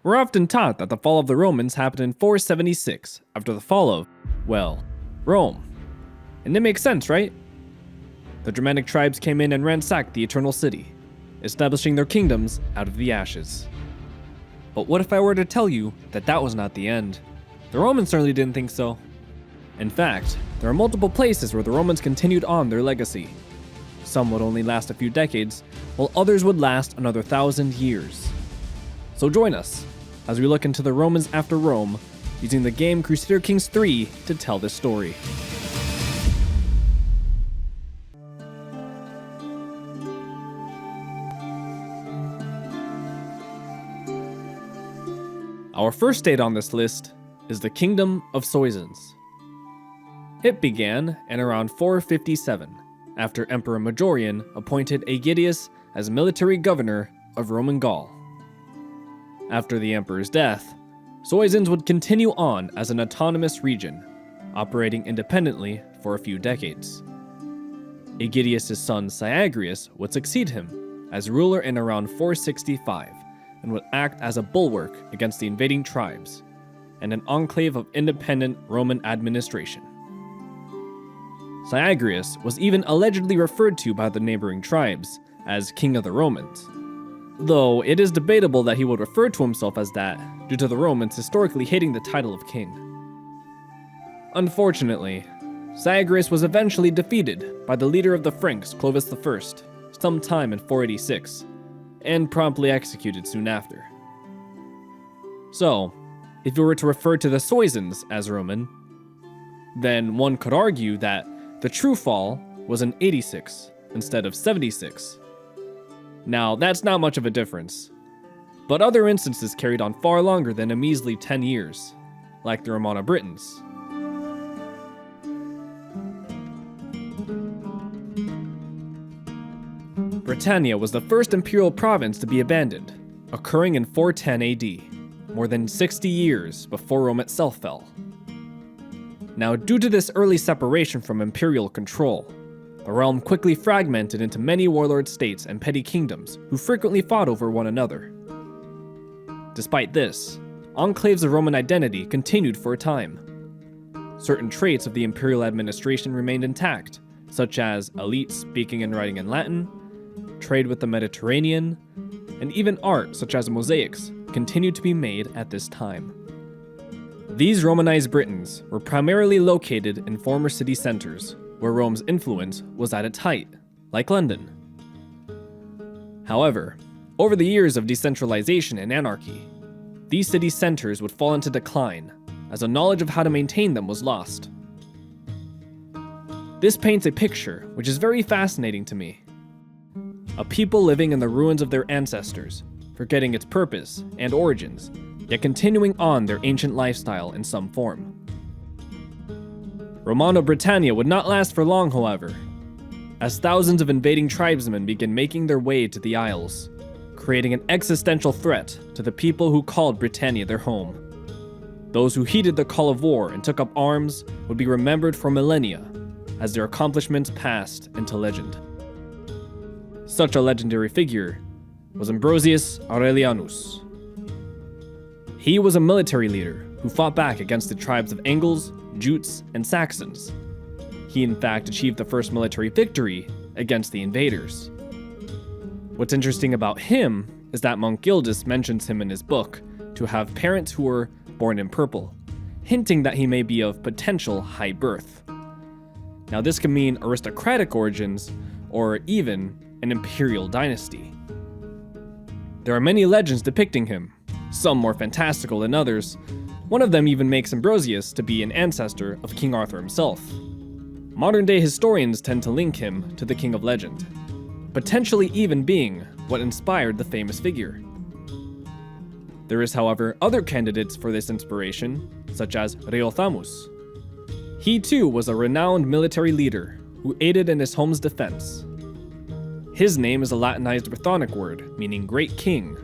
We're often taught that the fall of the Romans happened in 476, after the fall of, well, Rome. And it makes sense, right? The Germanic tribes came in and ransacked the Eternal City, establishing their kingdoms out of the ashes. But what if I were to tell you that that was not the end? The Romans certainly didn't think so. In fact, there are multiple places where the Romans continued on their legacy. Some would only last a few decades, while others would last another 1,000 years. So join us as we look into the Romans after Rome, using the game Crusader Kings 3 to tell this story. Our first state on this list is the Kingdom of Soissons. It began in around 457, after Emperor Majorian appointed Aegidius as military governor of Roman Gaul. After the emperor's death, Soissons would continue on as an autonomous region, operating independently for a few decades. Aegidius' son Syagrius would succeed him as ruler in around 465, and would act as a bulwark against the invading tribes, and an enclave of independent Roman administration. Syagrius was even allegedly referred to by the neighboring tribes as King of the Romans, though it is debatable that he would refer to himself as that due to the Romans historically hating the title of king. Unfortunately, Syagrius was eventually defeated by the leader of the Franks, Clovis I, sometime in 486, and promptly executed soon after. So, if you were to refer to the Soissons as Roman, then one could argue that the true fall was in 86 instead of 76. Now, that's not much of a difference, but other instances carried on far longer than a measly 10 years, like the Romano Britons. Britannia was the first imperial province to be abandoned, occurring in 410 AD, more than 60 years before Rome itself fell. Now, due to this early separation from imperial control, the realm quickly fragmented into many warlord states and petty kingdoms who frequently fought over one another. Despite this, enclaves of Roman identity continued for a time. Certain traits of the imperial administration remained intact, such as elites speaking and writing in Latin, trade with the Mediterranean, and even art such as mosaics continued to be made at this time. These Romanized Britons were primarily located in former city centers, where Rome's influence was at its height, like London. However, over the years of decentralization and anarchy, these city centers would fall into decline, as a knowledge of how to maintain them was lost. This paints a picture which is very fascinating to me. A people living in the ruins of their ancestors, forgetting its purpose and origins, yet continuing on their ancient lifestyle in some form. Romano Britannia would not last for long, however, as thousands of invading tribesmen began making their way to the Isles, creating an existential threat to the people who called Britannia their home. Those who heeded the call of war and took up arms would be remembered for millennia, as their accomplishments passed into legend. Such a legendary figure was Ambrosius Aurelianus. He was a military leader who fought back against the tribes of Angles, Jutes, and Saxons. He in fact achieved the first military victory against the invaders. What's interesting about him is that Monk Gildas mentions him in his book to have parents who were born in purple, hinting that he may be of potential high birth. Now this can mean aristocratic origins, or even an imperial dynasty. There are many legends depicting him, some more fantastical than others. One of them even makes Ambrosius to be an ancestor of King Arthur himself. Modern-day historians tend to link him to the King of Legend, potentially even being what inspired the famous figure. There is, however, other candidates for this inspiration, such as Reothamus. He too was a renowned military leader who aided in his home's defense. His name is a Latinized Brythonic word meaning Great King,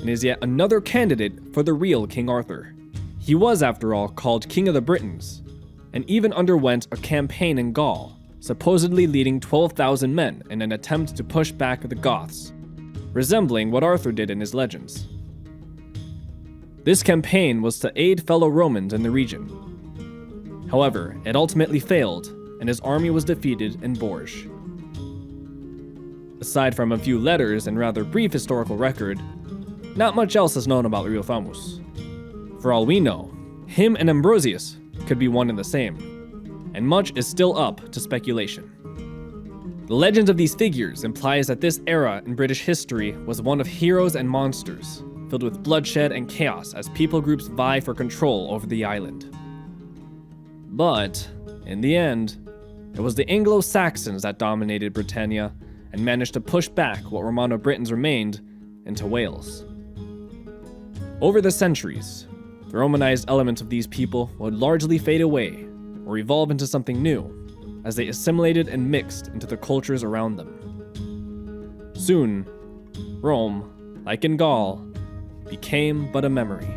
and is yet another candidate for the real King Arthur. He was, after all, called King of the Britons, and even underwent a campaign in Gaul, supposedly leading 12,000 men in an attempt to push back the Goths, resembling what Arthur did in his legends. This campaign was to aid fellow Romans in the region. However, it ultimately failed, and his army was defeated in Bourges. Aside from a few letters and rather brief historical record, not much else is known about Euthymus. For all we know, him and Ambrosius could be one and the same, and much is still up to speculation. The legend of these figures implies that this era in British history was one of heroes and monsters, filled with bloodshed and chaos as people groups vie for control over the island. But, in the end, it was the Anglo-Saxons that dominated Britannia and managed to push back what Romano-Britons remained into Wales. Over the centuries, the Romanized elements of these people would largely fade away or evolve into something new as they assimilated and mixed into the cultures around them. Soon, Rome, like in Gaul, became but a memory.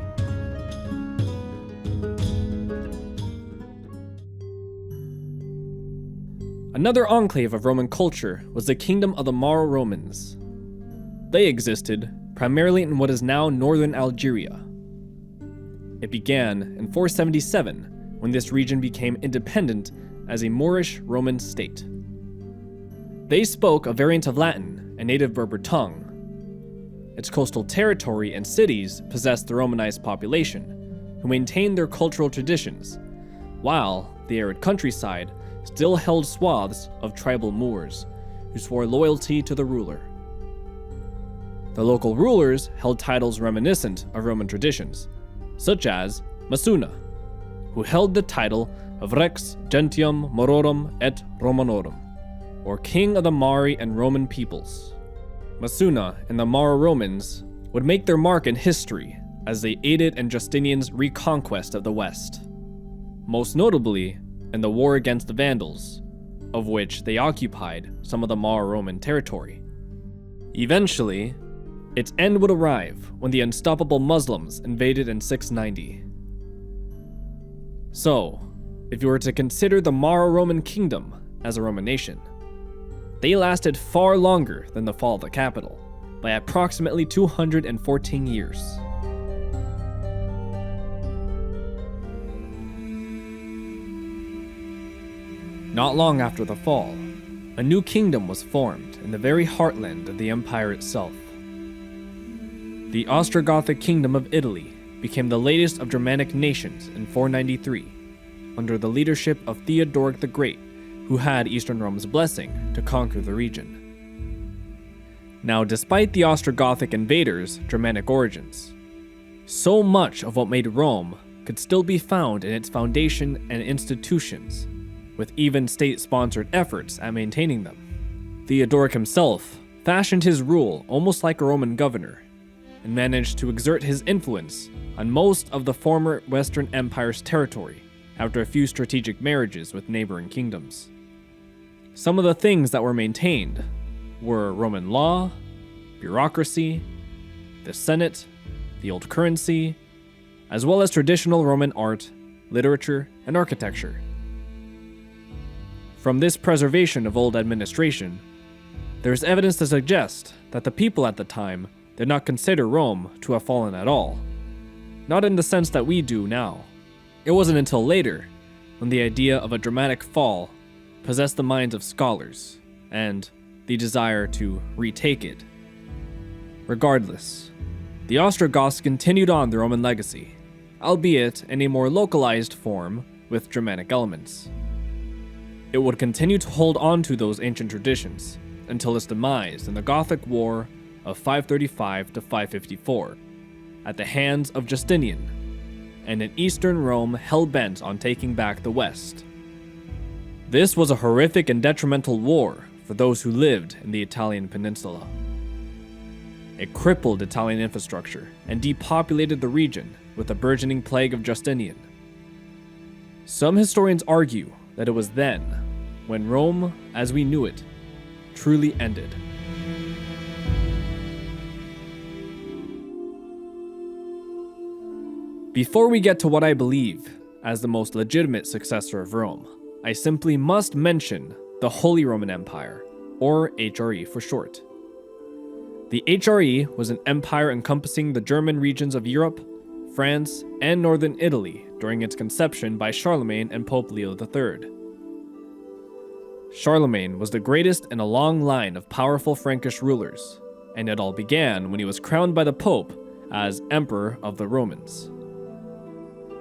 Another enclave of Roman culture was the Kingdom of the Mauro-Romans. They existed primarily in what is now northern Algeria. It began in 477 when this region became independent as a Moorish Roman state. They spoke a variant of Latin, a native Berber tongue. Its coastal territory and cities possessed the Romanized population, who maintained their cultural traditions, while the arid countryside still held swaths of tribal Moors, who swore loyalty to the ruler. The local rulers held titles reminiscent of Roman traditions, such as Masuna, who held the title of Rex Gentium Mororum et Romanorum, or King of the Mari and Roman peoples. Masuna and the Mauro-Romans would make their mark in history as they aided in Justinian's reconquest of the West, most notably in the war against the Vandals, of which they occupied some of the Mauro-Roman territory. Eventually, its end would arrive when the unstoppable Muslims invaded in 690. So, if you were to consider the Mauro-Roman Kingdom as a Roman nation, they lasted far longer than the fall of the capital, by approximately 214 years. Not long after the fall, a new kingdom was formed in the very heartland of the empire itself. The Ostrogothic Kingdom of Italy became the latest of Germanic nations in 493, under the leadership of Theodoric the Great, who had Eastern Rome's blessing to conquer the region. Now, despite the Ostrogothic invaders' Germanic origins, so much of what made Rome could still be found in its foundation and institutions, with even state-sponsored efforts at maintaining them. Theodoric himself fashioned his rule almost like a Roman governor, and managed to exert his influence on most of the former Western Empire's territory after a few strategic marriages with neighboring kingdoms. Some of the things that were maintained were Roman law, bureaucracy, the Senate, the old currency, as well as traditional Roman art, literature, and architecture. From this preservation of old administration, there is evidence to suggest that the people at the time did not consider Rome to have fallen at all, not in the sense that we do now. It wasn't until later, when the idea of a dramatic fall possessed the minds of scholars, and the desire to retake it. Regardless, the Ostrogoths continued on their Roman legacy, albeit in a more localized form with Germanic elements. It would continue to hold on to those ancient traditions until its demise in the Gothic War of 535 to 554, at the hands of Justinian, and an Eastern Rome hell-bent on taking back the West. This was a horrific and detrimental war for those who lived in the Italian peninsula. It crippled Italian infrastructure and depopulated the region with the burgeoning plague of Justinian. Some historians argue that it was then when Rome, as we knew it, truly ended. Before we get to what I believe as the most legitimate successor of Rome, I simply must mention the Holy Roman Empire, or HRE for short. The HRE was an empire encompassing the German regions of Europe, France, and northern Italy during its conception by Charlemagne and Pope Leo III. Charlemagne was the greatest in a long line of powerful Frankish rulers, and it all began when he was crowned by the Pope as Emperor of the Romans.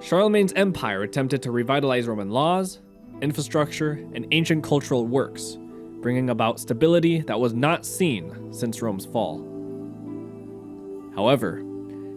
Charlemagne's empire attempted to revitalize Roman laws, infrastructure, and ancient cultural works, bringing about stability that was not seen since Rome's fall. However,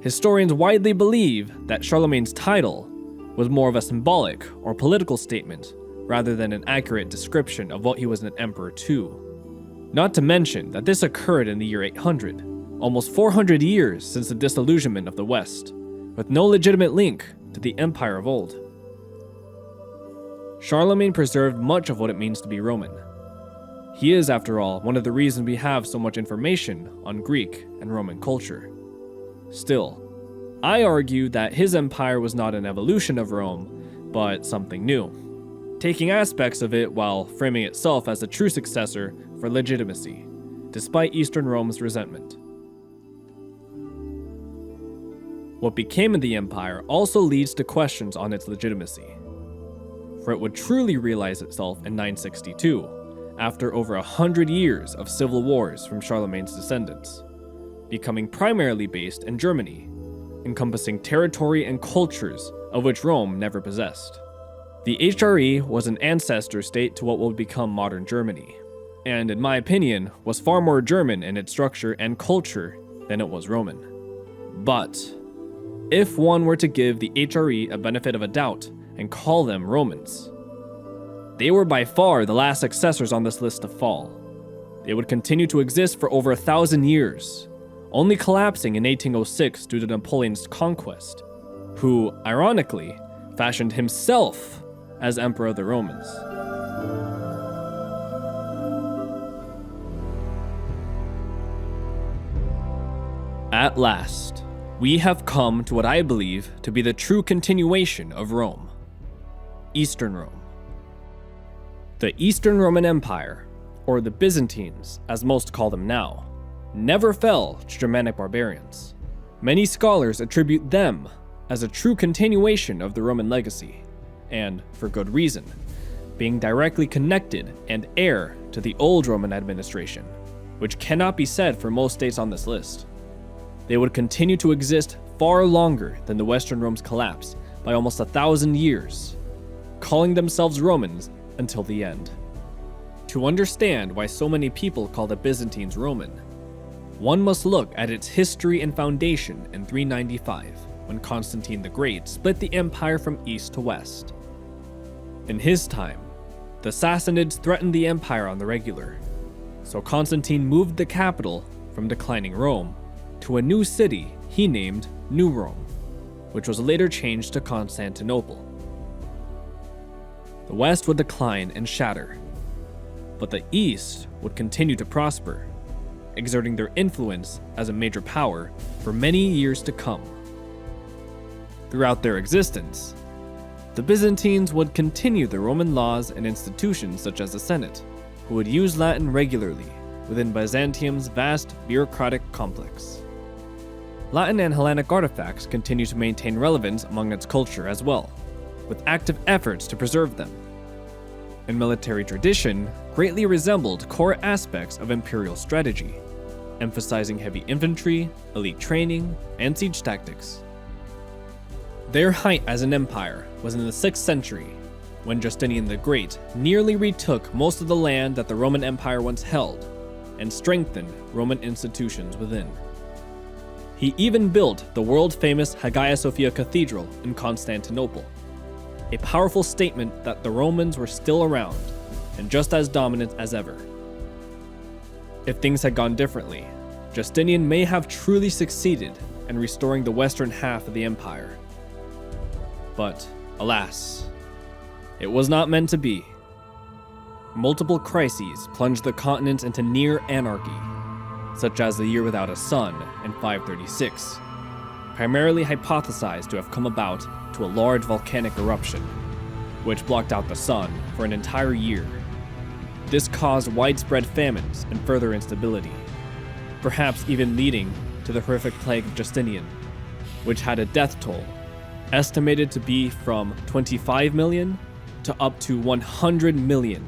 historians widely believe that Charlemagne's title was more of a symbolic or political statement rather than an accurate description of what he was an emperor to. Not to mention that this occurred in the year 800, almost 400 years since the disillusionment of the West, with no legitimate link to the empire of old. Charlemagne preserved much of what it means to be Roman. He is, after all, one of the reasons we have so much information on Greek and Roman culture. Still, I argue that his empire was not an evolution of Rome, but something new, taking aspects of it while framing itself as a true successor for legitimacy, despite Eastern Rome's resentment. What became of the empire also leads to questions on its legitimacy, for it would truly realize itself in 962, after over 100 years of civil wars from Charlemagne's descendants, becoming primarily based in Germany, encompassing territory and cultures of which Rome never possessed. The HRE was an ancestor state to what would become modern Germany, and in my opinion, was far more German in its structure and culture than it was Roman. But if one were to give the HRE a benefit of a doubt and call them Romans, they were by far the last successors on this list to fall. They would continue to exist for over 1,000 years, only collapsing in 1806 due to Napoleon's conquest, who, ironically, fashioned himself as Emperor of the Romans. At last, we have come to what I believe to be the true continuation of Rome: Eastern Rome. The Eastern Roman Empire, or the Byzantines as most call them now, never fell to Germanic barbarians. Many scholars attribute them as a true continuation of the Roman legacy, and for good reason, being directly connected and heir to the old Roman administration, which cannot be said for most states on this list. They would continue to exist far longer than the Western Rome's collapse by almost 1,000 years, calling themselves Romans until the end. To understand why so many people call the Byzantines Roman, one must look at its history and foundation in 395, when Constantine the Great split the empire from east to west. In his time, the Sassanids threatened the empire on the regular, so Constantine moved the capital from declining Rome to a new city he named New Rome, which was later changed to Constantinople. The west would decline and shatter, but the east would continue to prosper, exerting their influence as a major power for many years to come. Throughout their existence, the Byzantines would continue the Roman laws and institutions such as the Senate, who would use Latin regularly within Byzantium's vast bureaucratic complex. Latin and Hellenic artifacts continue to maintain relevance among its culture as well, with active efforts to preserve them. And military tradition greatly resembled core aspects of imperial strategy, emphasizing heavy infantry, elite training, and siege tactics. Their height as an empire was in the 6th century, when Justinian the Great nearly retook most of the land that the Roman Empire once held, and strengthened Roman institutions within. He even built the world-famous Hagia Sophia Cathedral in Constantinople, a powerful statement that the Romans were still around, and just as dominant as ever. If things had gone differently, Justinian may have truly succeeded in restoring the western half of the empire. But, alas, it was not meant to be. Multiple crises plunged the continent into near anarchy, such as the Year Without a Sun in 536, primarily hypothesized to have come about to a large volcanic eruption, which blocked out the sun for an entire year. This caused widespread famines and further instability, perhaps even leading to the horrific plague of Justinian. which had a death toll estimated to be from 25 million to up to 100 million.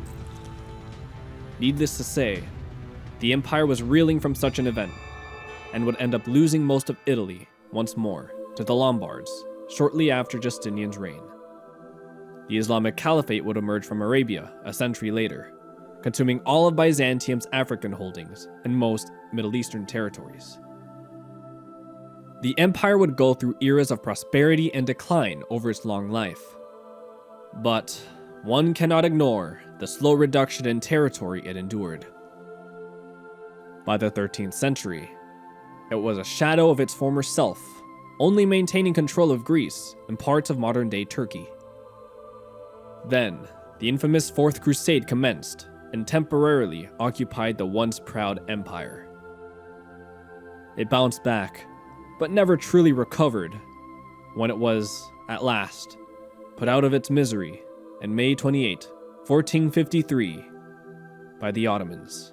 Needless to say, the empire was reeling from such an event and would end up losing most of Italy once more to the Lombards shortly after Justinian's reign. The Islamic Caliphate would emerge from Arabia a century later, consuming all of Byzantium's African holdings and most Middle Eastern territories. The empire would go through eras of prosperity and decline over its long life. But one cannot ignore the slow reduction in territory it endured. By the 13th century, it was a shadow of its former self, only maintaining control of Greece and parts of modern-day Turkey. Then, the infamous Fourth Crusade commenced and temporarily occupied the once proud empire. It bounced back, but never truly recovered, when it was, at last, put out of its misery on May 28, 1453, by the Ottomans.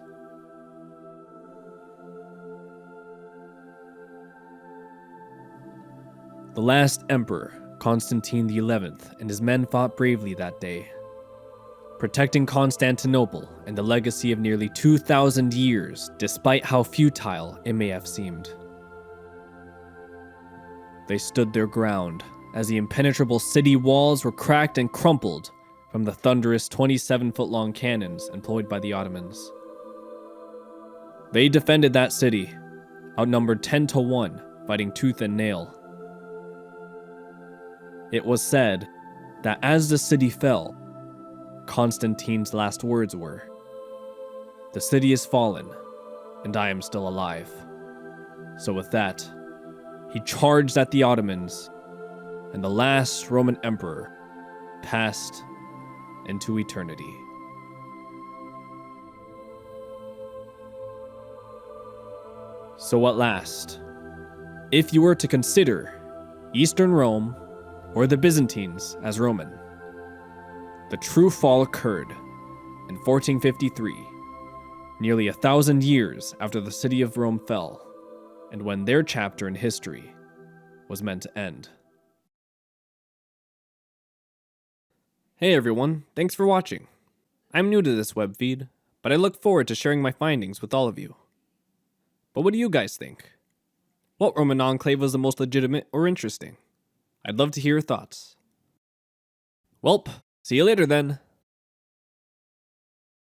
The last emperor, Constantine XI, and his men fought bravely that day, protecting Constantinople and the legacy of nearly 2,000 years, despite how futile it may have seemed. They stood their ground as the impenetrable city walls were cracked and crumpled from the thunderous 27-foot-long cannons employed by the Ottomans. They defended that city, outnumbered 10-1, fighting tooth and nail. It was said that as the city fell, Constantine's last words were, "The city is fallen, and I am still alive." So with that, he charged at the Ottomans, and the last Roman emperor passed into eternity. So at last, if you were to consider Eastern Rome or the Byzantines as Roman, the true fall occurred in 1453, nearly 1,000 years after the city of Rome fell, and when their chapter in history was meant to end. Hey everyone, thanks for watching. I'm new to this web feed, but I look forward to sharing my findings with all of you. But what do you guys think? What Roman enclave was the most legitimate or interesting? I'd love to hear your thoughts. Welp, see you later then.